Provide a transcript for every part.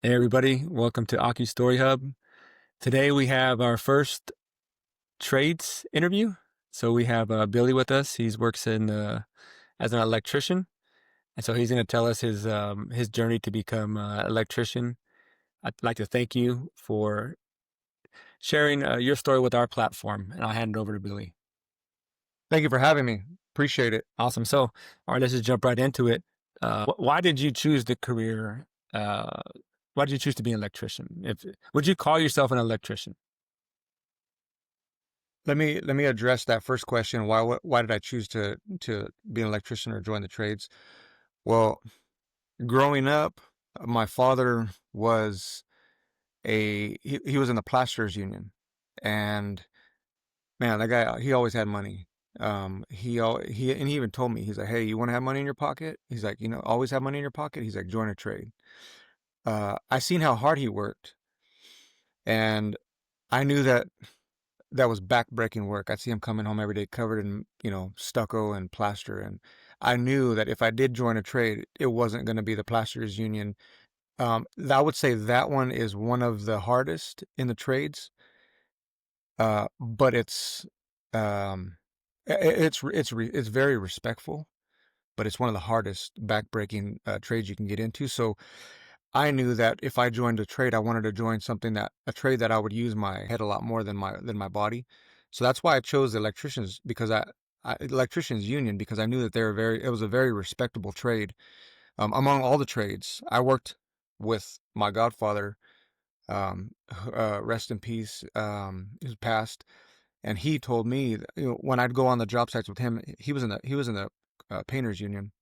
Hey everybody, welcome to Aki Story Hub. Today we have our first trades interview. So we have Billy with us. He works in as an electrician, and so he's going to tell us his journey to become electrician. I'd like to thank you for sharing your story with our platform, and I'll hand it over to Billy. Thank you for having me. Appreciate it. Awesome. So, all right, let's just jump right into it. Why did you choose the career? Why did you choose to be an electrician? If would you call yourself an electrician? Let me address that first question. Why did I choose to be an electrician or join the trades? Well, growing up, my father was he was in the plasterers union, and man, that guy he always had money. He even told me, he's like, hey, you want to have money in your pocket? He's like, always have money in your pocket. He's like, join a trade. I seen how hard he worked, and I knew that was backbreaking work. I'd see him coming home every day covered in, stucco and plaster. And I knew that if I did join a trade, it wasn't going to be the plasterers union. I would say that one is one of the hardest in the trades. But um, it's very respectful, but it's one of the hardest backbreaking trades you can get into. So I knew that if I joined a trade, I wanted to join a trade that I would use my head a lot more than my body. So that's why I chose the electricians because electricians union because I knew that it was a very respectable trade. Among all the trades, I worked with my godfather, rest in peace, who's passed, and he told me that, when I'd go on the job sites with him, he was in the painters union,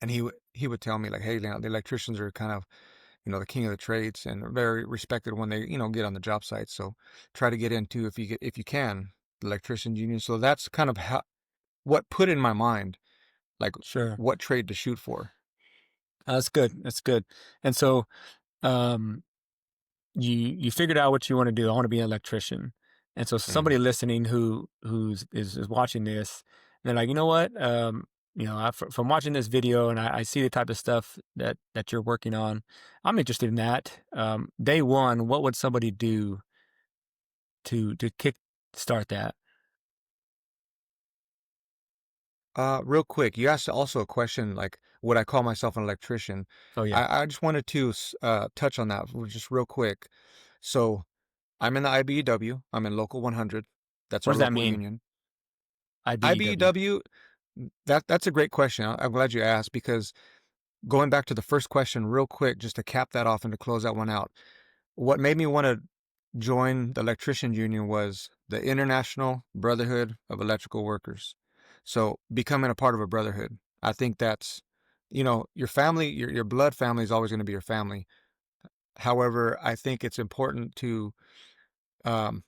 and he would tell me like, hey, the electricians are kind of the king of the trades and very respected when they, get on the job site. So try to get into if you can the electrician union. So that's kind of what put in my mind like Sure. what trade to shoot for. That's good. That's good. And so, um, you figured out what you want to do. I want to be an electrician. And so Mm. somebody listening who's watching this, they're like, you know what? From watching this video and I see the type of stuff that you're working on, I'm interested in that. Day one, what would somebody do to kick start that? Real quick, you asked also a question like, would I call myself an electrician? Oh yeah. I just wanted to touch on that just real quick. So I'm in the IBEW. I'm in Local 100. That's What our does that local mean? union. IBEW. IBEW, that's a great question. I'm glad you asked because going back to the first question real quick, just to cap that off and to close that one out, what made me want to join the electrician union was the International Brotherhood of Electrical Workers. So becoming a part of a brotherhood, I think that's, your family, your blood family is always going to be your family. However, I think it's important to um,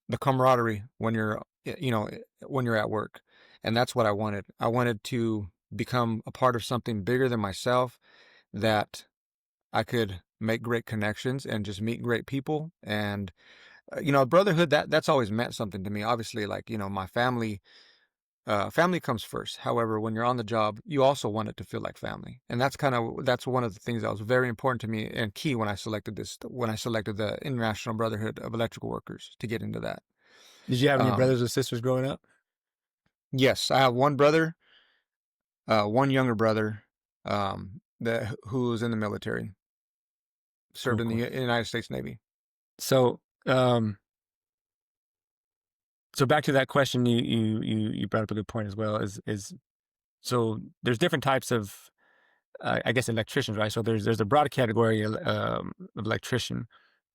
the camaraderie when you're at work, and that's what I wanted. I wanted to become a part of something bigger than myself that I could make great connections and just meet great people. And brotherhood, that's always meant something to me. Obviously, like, my family comes first. However, when you're on the job, you also want it to feel like family, and that's one of the things that was very important to me and key when I selected the International Brotherhood of Electrical Workers to get into that. Did you have any um brothers or sisters growing up? yes, I have one brother, one younger brother, that who was in the military, served Cool, in the cool. United States Navy. So, so back to that question, you brought up a good point as well. Is so there's different types of I guess electricians, right? So there's a broad category of electrician,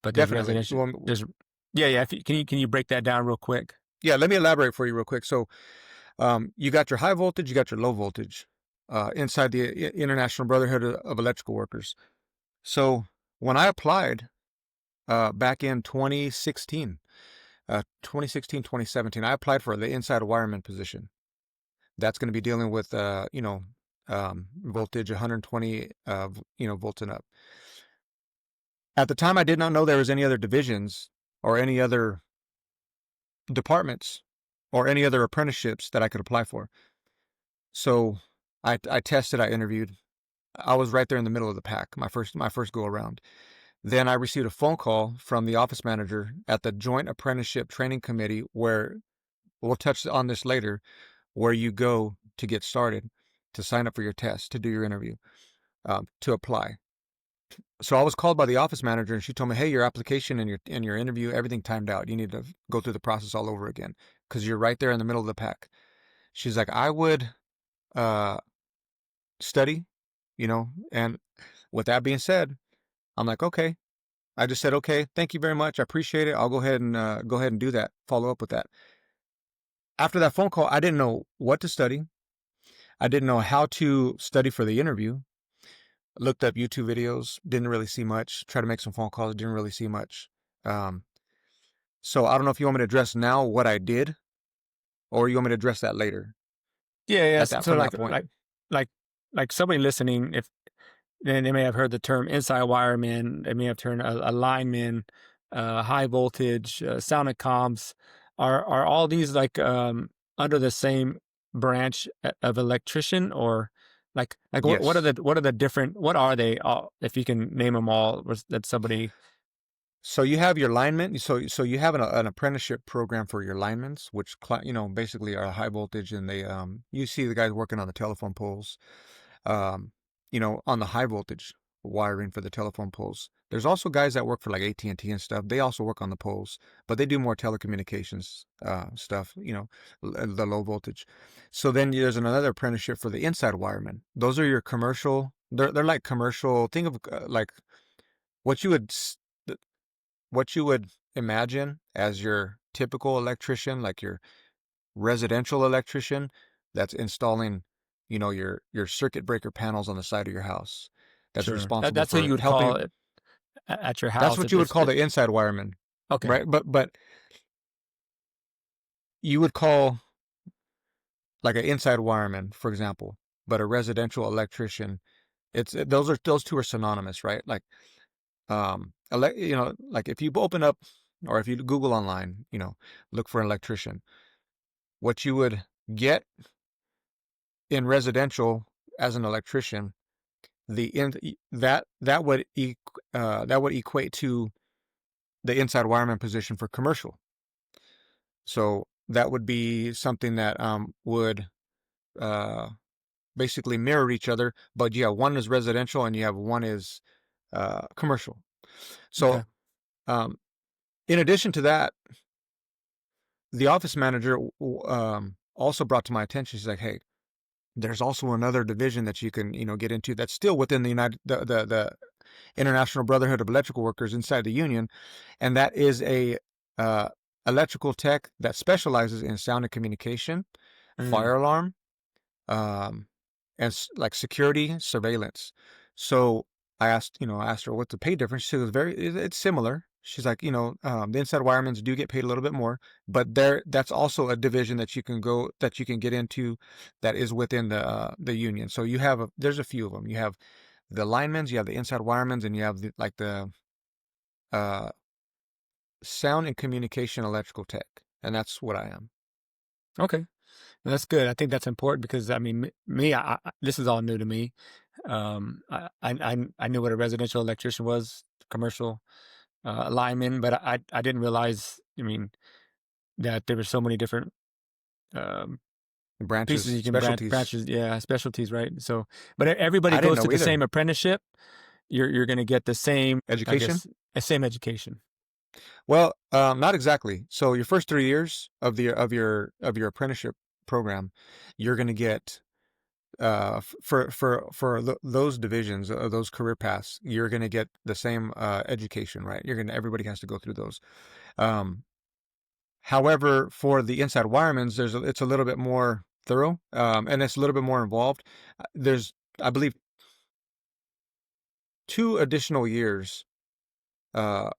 but there's Definitely. residential. Well, There's yeah, yeah. Can you break that down real quick? yeah, let me elaborate for you real quick. So, you got your high voltage, you got your low voltage, inside the International Brotherhood of Electrical Workers. So, when I applied, back in 2017, I applied for the inside wireman position. That's going to be dealing with, voltage 120, volts and up. At the time, I did not know there was any other divisions or any other departments or any other apprenticeships that I could apply for. So I tested, I interviewed, I was right there in the middle of the pack, my first go around. Then I received a phone call from the office manager at the Joint Apprenticeship Training Committee, where we'll touch on this later, where you go to get started, to sign up for your test, to do your interview, to apply. So I was called by the office manager, and she told me, "Hey, your application and your interview, everything timed out. You need to go through the process all over again because you're right there in the middle of the pack." She's like, "I would uh, study, you know." And with that being said, I'm like, "Okay." I just said, "Okay, thank you very much. I appreciate it. I'll go ahead and do that. Follow up with that." After that phone call, I didn't know what to study. I didn't know how to study for the interview. Looked up YouTube videos, didn't really see much. Tried to make some phone calls, didn't really see much. Um, so I don't know if you want me to address now what I did, or you want me to address that later Yeah, yeah. at that So from that point. like like somebody listening, if then they may have heard the term inside wireman, they may have heard a lineman, high voltage, sound and comms. Are all these like under the same branch of electrician, or like Yes. what are the different, what are they all, if you can name them all, that somebody. So you have your linemen. So you have an apprenticeship program for your linemen, which basically are high voltage, and they you see the guys working on the telephone poles, um, on the high voltage wiring for the telephone poles. There's also guys that work for like AT&T and stuff. They also work on the poles, but they do more telecommunications stuff, the low voltage. So then there's another apprenticeship for the inside wiremen. Those are your commercial. They're like commercial. Think of like what you would what you would imagine as your typical electrician, like your residential electrician that's installing, your circuit breaker panels on the side of your house. That's Sure, responsible that's who for you would call helping. it at your That's house what if you would it's call the inside wireman, okay. right? But you would call like an inside wireman, for example, but a residential electrician. Those two are synonymous, right? Like like if you open up or if you Google online, look for an electrician, what you would get in residential as an electrician, the in that would equate to the inside wireman position for commercial. So that would be something that would uh, basically mirror each other, but yeah, one is residential and you have one is commercial. So Okay. um, in addition to that, the office manager also brought to my attention. She's like, "Hey, there's also another division that you can get into that's still within the International Brotherhood of Electrical Workers inside the union, and that is a uh, electrical tech that specializes in sound and communication, Mm, fire alarm, um, and like security surveillance." So I asked her what's the pay difference. She was it's similar. She's like, the inside wiremen do get paid a little bit more, but that's also a division that you can get into that is within the union. So there's a few of them. You have the linemen, you have the inside wiremen, and you have the uh, sound and communication electrical tech, and that's what I am. okay. That's good. I think that's important because I mean, me, this is all new to me. I knew what a residential electrician was, commercial lineman, but I didn't realize. I mean, that there were so many different um, pieces Branches, you can specialties. branches, yeah, specialties, right? So, but everybody I didn't goes to know the either. same apprenticeship. You're going to get the same, I Education? guess, same education. Well, not exactly. So your first 3 years of your apprenticeship program, you're going to get those divisions, those career paths, you're going to get the same education, right? Everybody has to go through those. Um, However, for the inside wiremans, it's a little bit more thorough, and it's a little bit more involved. There's, I believe, 2 additional years, uh,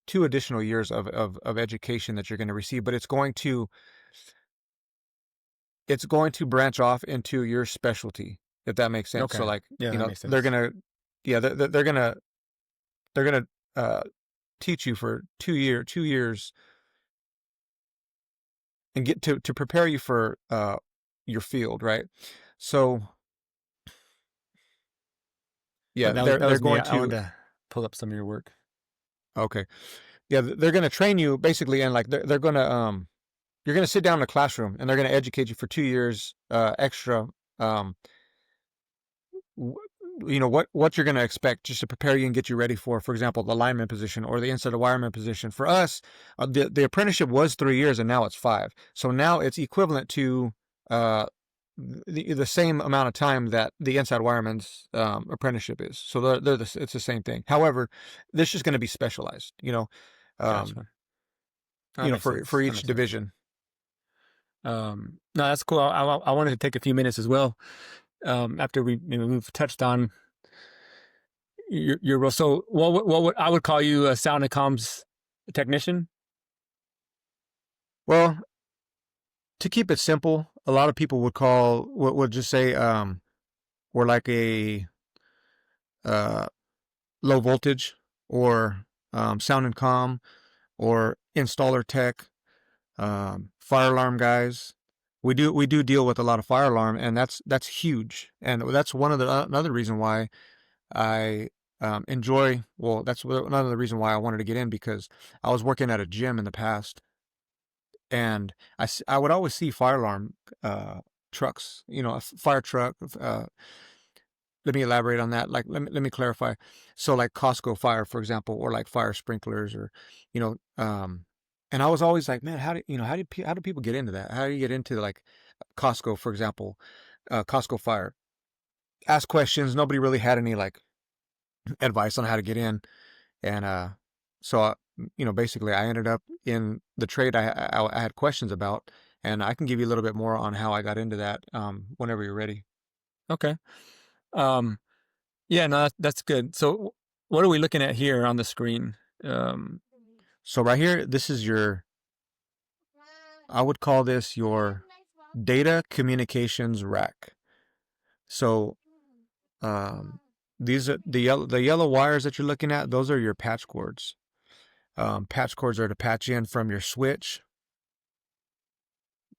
2 additional years of education that you're going to receive, but it's going to branch off into your specialty, if that makes sense. So Okay, like, yeah, that makes they're sense. gonna, yeah, they're gonna teach you for 2 years and get to prepare you for your field, right? So Yeah, But that they're was me. going I wanted to to pull up some of your work. okay. Yeah, they're going to train you basically, and like they're going to you're going to sit down in a classroom, and they're going to educate you for 2 years extra. Um, you know what you're going to expect just to prepare you and get you ready for example, the lineman position or the inside wireman position. For us, the apprenticeship was 3 years, and now it's 5. So now it's equivalent to uh, the same amount of time that the inside wireman's apprenticeship is. So it's the same thing. However, this is going to be specialized. Um, Gotcha. That makes for sense. That each makes sense. division. No, that's cool. I wanted to take a few minutes as well. After we've touched on your role. So what would I would call you a sound and comms technician? Well, to keep it simple, a lot of people would just say we're like a uh, low voltage or sound and comm or installer tech, fire alarm guys. We do deal with a lot of fire alarm, and that's huge, and that's one of the another reason why I enjoy. Well, that's another reason why I wanted to get in, because I was working at a gym in the past, and I would always see fire alarm trucks. A fire truck. Let me elaborate on that. Like, let me clarify. So, like Costco fire, for example, or like fire sprinklers, or you know, um, and I was always like, man, how do people get into that? How do you get into like Costco, for example, Costco fire? Ask questions. Nobody really had any like advice on how to get in, and so basically, I ended up in the trade I had questions about, and I can give you a little bit more on how I got into that whenever you're ready. Okay. Um, yeah, no, that's good. So what are we looking at here on the screen? Um, So right here, this is I would call this your data communications rack. So these are the yellow wires that you're looking at. Those are your patch cords. Patch cords are to patch in from your switch.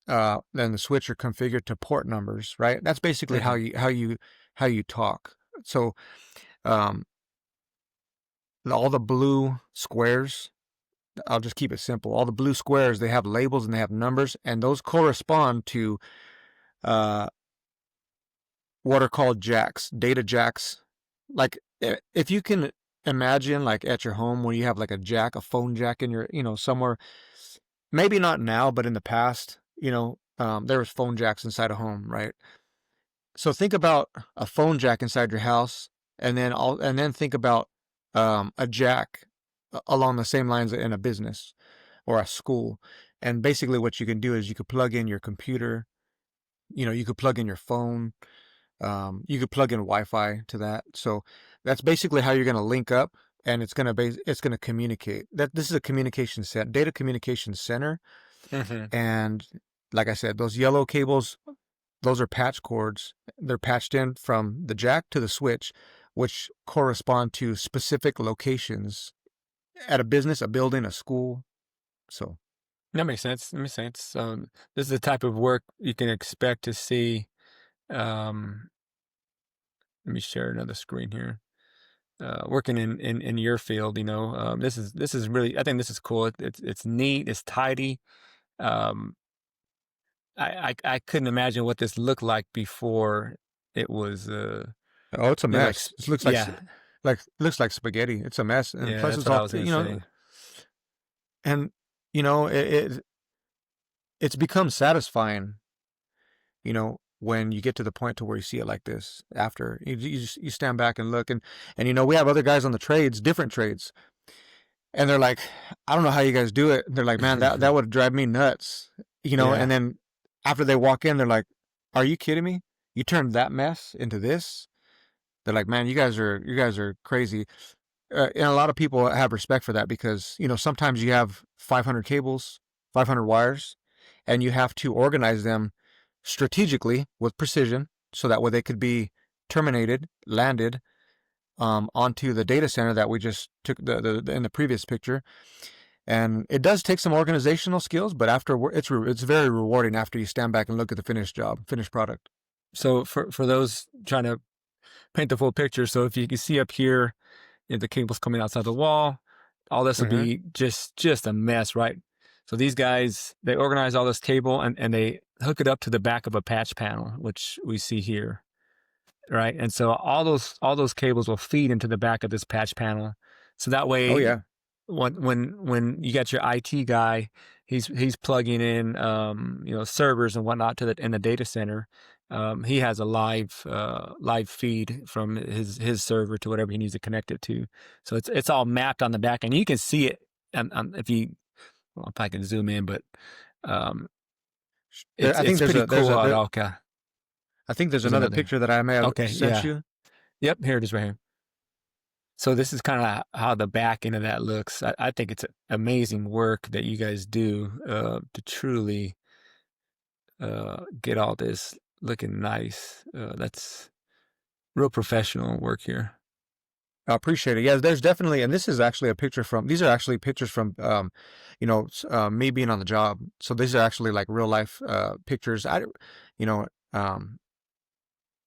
Then the switch are configured to port numbers, right? That's basically how mhm. you talk. So um, all the blue squares, I'll just keep it simple. All the blue squares, they have labels and they have numbers, and those correspond to uh, what are called jacks, data jacks. Like if you can imagine, like at your home when you have like a phone jack in your, somewhere, maybe not now, but in the past, there was phone jacks inside a home, right? So think about a phone jack inside your house, and then think about a jack along the same lines in a business or a school. And basically, what you can do is you could plug in your computer. You could plug in your phone. You could plug in Wi-Fi to that. So that's basically how you're going to link up, and it's going to communicate. This is a data communication center, Mhm. and like I said, those yellow cables, those are patch cords. They're patched in from the jack to the switch, which correspond to specific locations at a business, a building, a school. So, That makes sense. That makes sense. So this is the type of work you can expect to see. Um, Let me share another screen here. Working in your field, this is really, I think this is cool. It's neat. It's tidy. Um, I couldn't imagine what this looked like before it was oh, it's a like mess. It looks yeah, looks like spaghetti. It's a mess, and yeah. plus That's it's what I all was gonna say. and it's become satisfying. When you get to the point to where you see it like this, after you stand back and look, and we have other guys on the trades, different trades, and they're like, I don't know how you guys do it. They're like, man, that would drive me nuts. And Yeah. then after they walk in, they're like, are you kidding me? You turned that mess into this? They're like, man, you guys are crazy. And a lot of people have respect for that, because sometimes you have 500 cables, 500 wires, and you have to organize them strategically with precision, so that way they could be terminated, landed onto the data center that we just took in the previous picture. And it does take some organizational skills, but it's very rewarding after you stand back and look at the finished product. So for those trying to paint the full picture. So if you can see up here, the cable's coming outside the wall, all this will Mm-hmm. be just a mess, right? So these guys, they organize all this cable and they hook it up to the back of a patch panel, which we see here, right? And so all those cables will feed into the back of this patch panel. So that Oh way, yeah. when you got your IT guy, he's plugging in servers and whatnot to the in the data center. He has a live feed from his server to whatever he needs to connect it to. So it's all mapped on the back, and you can see it. If you, well, if I can zoom in, but um, There, it's I think it's there's pretty a there's cool a how it there, all. I think there's There's another another. picture that I may have Okay, sent yeah, you. yep. Here it is, right here. So this is kind of how the back end of that looks. I think it's amazing work that you guys do to truly get all this looking nice. That's real professional work here. I appreciate it. Yeah, there's definitely, and this is actually a picture from. These are actually pictures from, me being on the job. So these are actually like real life pictures. You know, um,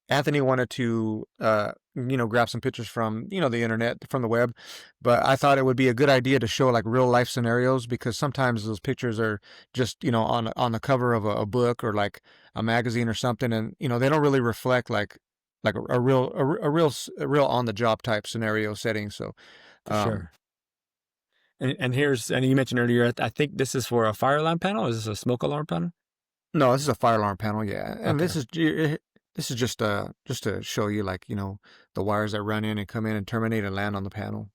Anthony wanted to, grab some pictures from, the internet, from the web, but I thought it would be a good idea to show like real life scenarios because sometimes those pictures are just, on the cover of a book or like a magazine or something, and they don't really reflect like a real on the job type scenario setting. So, For um, sure. And you mentioned earlier, I think this is for a fire alarm panel. Is this a smoke alarm panel? no, this is a fire alarm panel, yeah, and Okay. this is just to show you like the wires that run in and come in and terminate and land on the panel.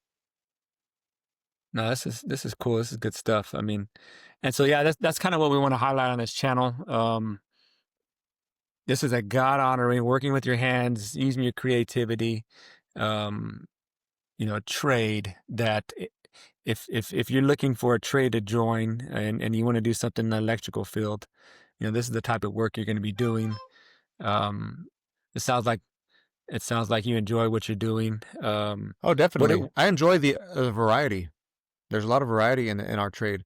No, this is cool. This is good stuff. I mean, and so yeah, that's kind of what we want to highlight on this channel. This is a God honoring, working with your hands, using your creativity, um, trade that if you're looking for a trade to join and you want to do something in the electrical field, this is the type of work you're going to be doing. Um, it sounds like you enjoy what you're doing. Oh, What it, definitely. I enjoy the variety. There's a lot of variety in our trade.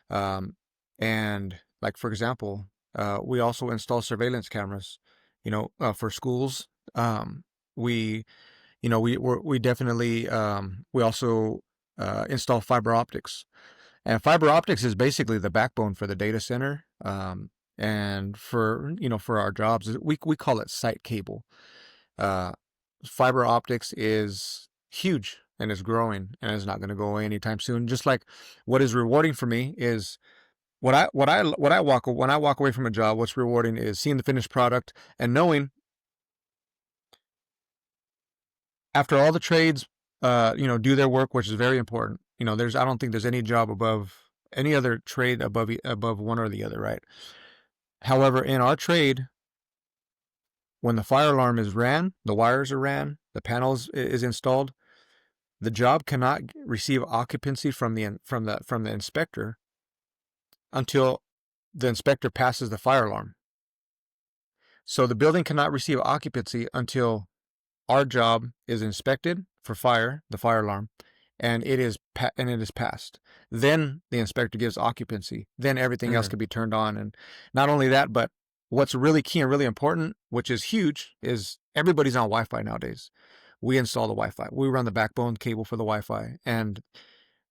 Um, and like for example, we also install surveillance cameras, for schools. We, we definitely, we also install fiber optics. And fiber optics is basically the backbone for the data center. And for our jobs, we call it site cable. Uh, Fiber optics is huge and is growing and is not going to go away anytime soon. Just like what is rewarding for me is what I walk when I walk away from a job. What's rewarding is seeing the finished product and knowing after all the trades, do their work, which is very important. I don't think there's any job above any other trade above one or the other, right? However, in our trade, when the fire alarm is ran, the wires are ran, the panels is installed, the job cannot receive occupancy from the inspector until the inspector passes the fire alarm. So the building cannot receive occupancy until our job is inspected for fire, the fire alarm, and it is passed. Then the inspector gives occupancy. Then everything else mm, can be turned on. And not only that, but what's really key and really important, which is huge, is everybody's on Wi-Fi nowadays. We install the Wi-Fi. We run the backbone cable for the Wi-Fi, and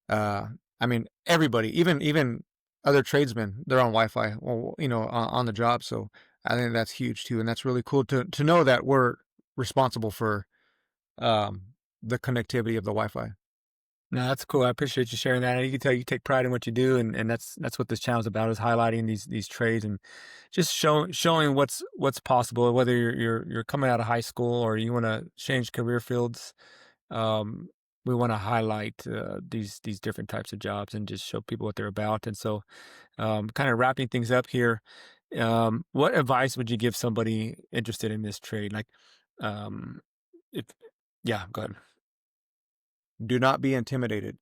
uh, I mean everybody, even other tradesmen, they're on Wi-Fi. Well, on the job. So I think that's huge too, and that's really cool to know that we're responsible for um, the connectivity of the Wi-Fi. no, that's cool. I appreciate you sharing that. And you can tell you take pride in what you do, and that's what this channel is about, is highlighting these trades and just showing what's possible. Whether you're coming out of high school or you want to change career fields, um, we want to highlight these different types of jobs and just show people what they're about. And so, kind of wrapping things up here, what advice would you give somebody interested in this trade? Like, um, if yeah, go ahead. Do not be intimidated.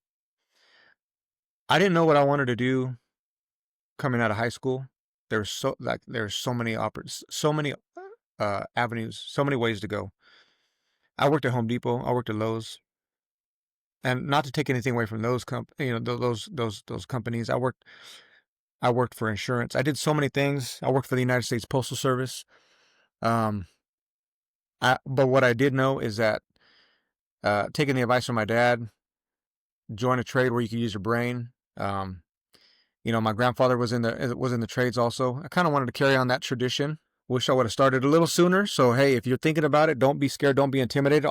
I didn't know what I wanted to do coming out of high school. There's so many avenues, so many ways to go. I worked at Home Depot. I worked at Lowe's, and not to take anything away from those companies. I worked for insurance. I did so many things. I worked for the United States Postal Service. Um, But what I did know is that taking the advice from my dad, join a trade where you can use your brain. My grandfather was in the trades also. I kind of wanted to carry on that tradition. Wish I would have started a little sooner. So hey, if you're thinking about it, don't be scared, don't be intimidated.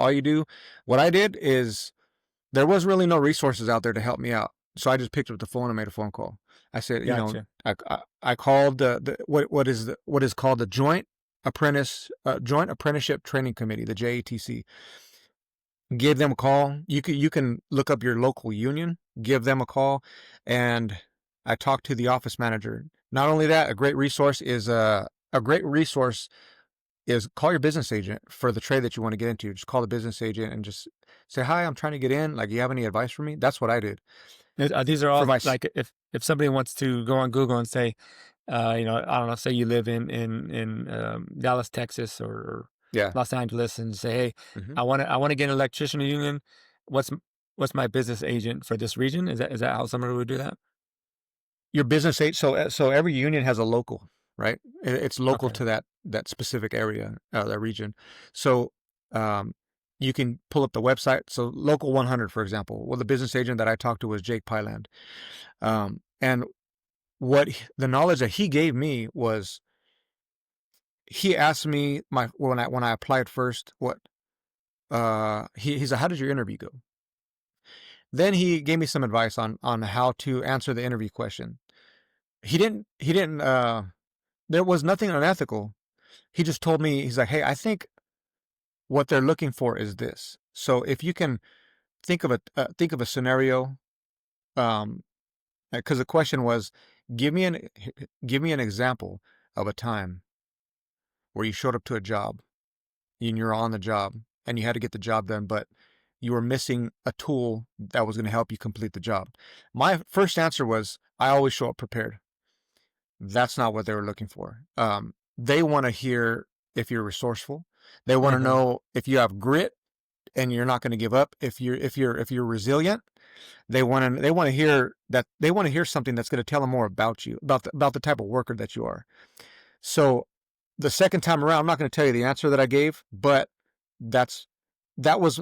What I did is there was really no resources out there to help me out. So I just picked up the phone and made a phone call. I said, Gotcha. I called what is called the Joint Apprenticeship Training Committee, the JATC. Give them a call. You can look up your local union, give them a call, and I talked to the office manager. Not only that, a great resource is call your business agent for the trade that you want to get into. Just call the business agent and just say, "Hi, I'm trying to get in. Like, you have any advice for me?" That's what I did These are for all my like if somebody wants to go on Google and say, I don't know, say you live in Dallas, Texas, or yeah. Los Angeles, and say, hey, hmm I want to get an electrician union. What's what's my business agent for this region? Is that how somebody would do that? Your business agent. So every union has a local, right? It's local Okay. to that specific area, that region. So um, you can pull up the website. So Local 100, for example. Well, the business agent that I talked to was Jake Pyland. And the knowledge that he gave me was he asked me when I applied first what he said, how did your interview go? Then he gave me some advice on how to answer the interview question. He didn't there was nothing unethical. He just told me, he's like, hey, I think what they're looking for is this. So if you can think of a scenario, um, because the question was, give me an give me an example of a time where you showed up to a job and you're on the job and you had to get the job done, but you were missing a tool that was going to help you complete the job. My first answer was, I always show up prepared. That's not what they were looking for. They want to hear if you're resourceful. They want to Hmm. know if you have grit and you're not going to give up. If you're resilient, they want to hear that. They want to hear something that's going to tell them more about you, about the type of worker that you are. So the second time around, I'm not going to tell you the answer that I gave, but that's that was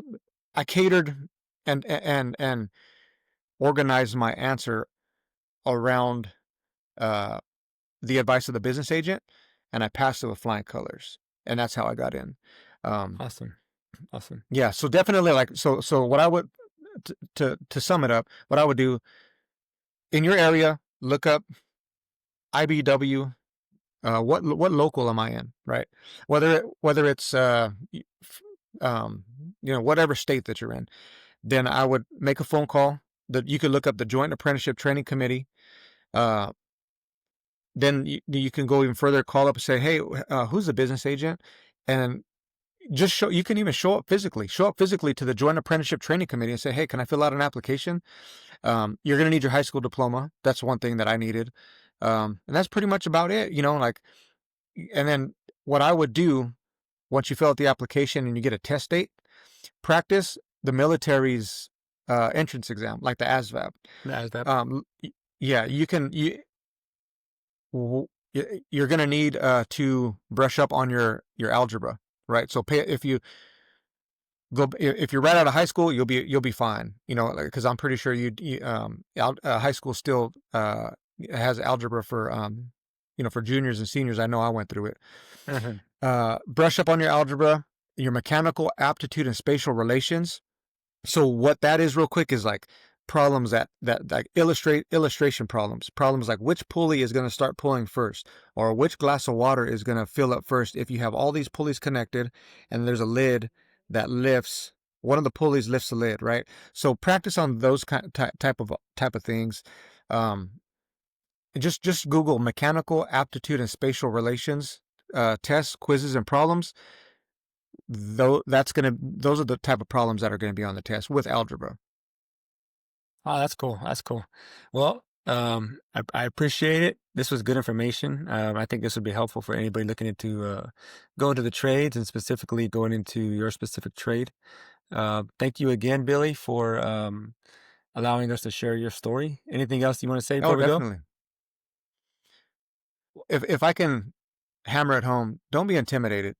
I catered and organized my answer around uh, the advice of the business agent, and I passed it with flying colors, and that's how I got in. Um, Awesome. Awesome. yeah, so definitely so what I would to sum it up, what I would do in your area, look up IBW. What local am I in, right? Whether it's um, whatever state that you're in, then I would make a phone call. That you could look up the Joint Apprenticeship Training Committee. Uh, then you can go even further, call up and say, hey, who's the business agent? And just you can even show up physically to the Joint Apprenticeship Training Committee and say, hey, can I fill out an application? You're going to need your high school diploma. That's one thing that I needed. And that's pretty much about it, and then what I would do once you fill out the application and you get a test date, practice the military's entrance exam, like the ASVAB. That is that. Yeah, you're going to need to brush up on your algebra, right? So if you're right out of high school, you'll be fine, because I'm pretty sure high school still has algebra for juniors and seniors. I know I went through it. Hmm. Brush up on your algebra, your mechanical aptitude and spatial relations. So what that is real quick is like problems that like illustration problems like which pulley is going to start pulling first, or which glass of water is going to fill up first if you have all these pulleys connected and there's a lid that lifts. One of the pulleys lifts the lid, right? So practice on those type of things. um just Google mechanical aptitude and spatial relations tests, quizzes, and problems. Those are the type of problems that are going to be on the test with algebra. Oh, that's cool. That's cool. Well, I appreciate it. This was good information. I think this would be helpful for anybody looking into going into the trades and specifically going into your specific trade. Thank you again, Billy, for allowing us to share your story. Anything else you want to say Oh, before we go? definitely. If I can hammer it home, don't be intimidated.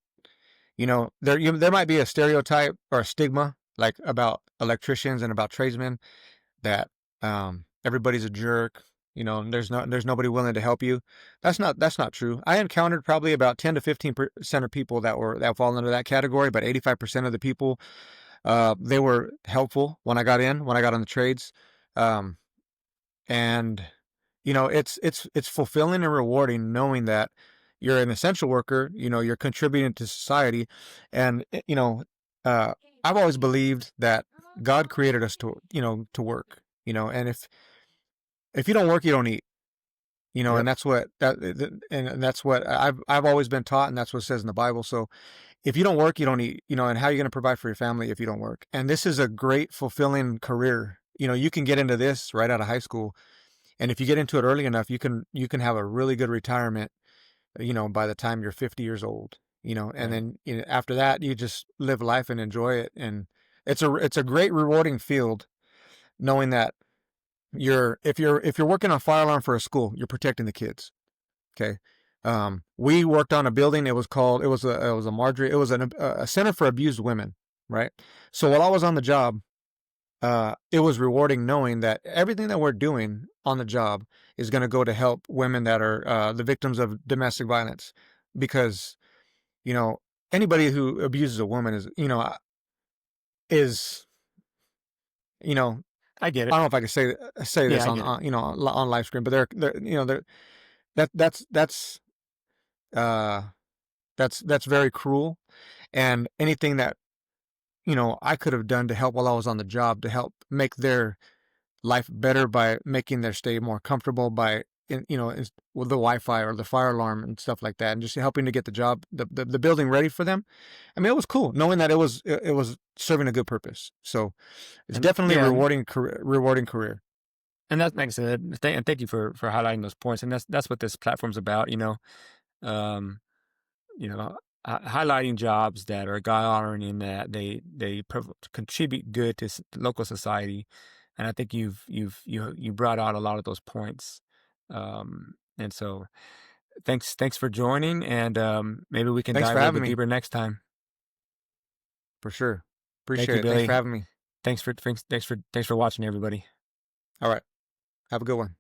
There might be a stereotype or a stigma like about electricians and about tradesmen that everybody's a jerk. And there's nobody willing to help you. That's not true. I encountered probably about 10 to 15% of people that fall under that category, but 85% of the people, they were helpful when I got on the trades. Um, and it's fulfilling and rewarding knowing that you're an essential worker. You're contributing to society. And uh, I've always believed that God created us to work. And if you don't work, you don't eat. Yep. And that's what I've always been taught, and that's what it says in the Bible. So if you don't work, you don't eat. And how are you going to provide for your family if you don't work? And this is a great fulfilling career. You can get into this right out of high school, and if you get into it early enough, you can have a really good retirement, by the time you're 50 years old, and Right. then after that, you just live life and enjoy it. And it's a great rewarding field, knowing that if you're working on fire alarm for a school, you're protecting the kids. Okay. We worked on a building. It was a Marjorie. It was a center for abused women. Right. So while I was on the job, it was rewarding knowing that everything that we're doing on the job is going to go to help women that are the victims of domestic violence, because you know anybody who abuses a woman is you know I get I it. don't know if I could say Yeah, this I on get it. on live stream, but they're that's uh that's very cruel. And anything that I could have done to help while I was on the job to help make their life better by making their stay more comfortable by with the Wi-Fi or the fire alarm and stuff like that, and just helping to get the building ready for them. I mean, it was cool knowing that it was serving a good purpose. So it's And definitely a yeah, rewarding career. and that's like I said. And thank you for highlighting those points. And that's what this platform's about. Um, you know, highlighting jobs that are God honoring in that they contribute good to local society. And I think you brought out a lot of those points. And so thanks for joining, and maybe we can Thanks dive for a little having bit me, deeper next time. for sure. Thank Appreciate you, it. Thanks for Billy. having me. Thanks for watching, everybody. All right. Have a good one.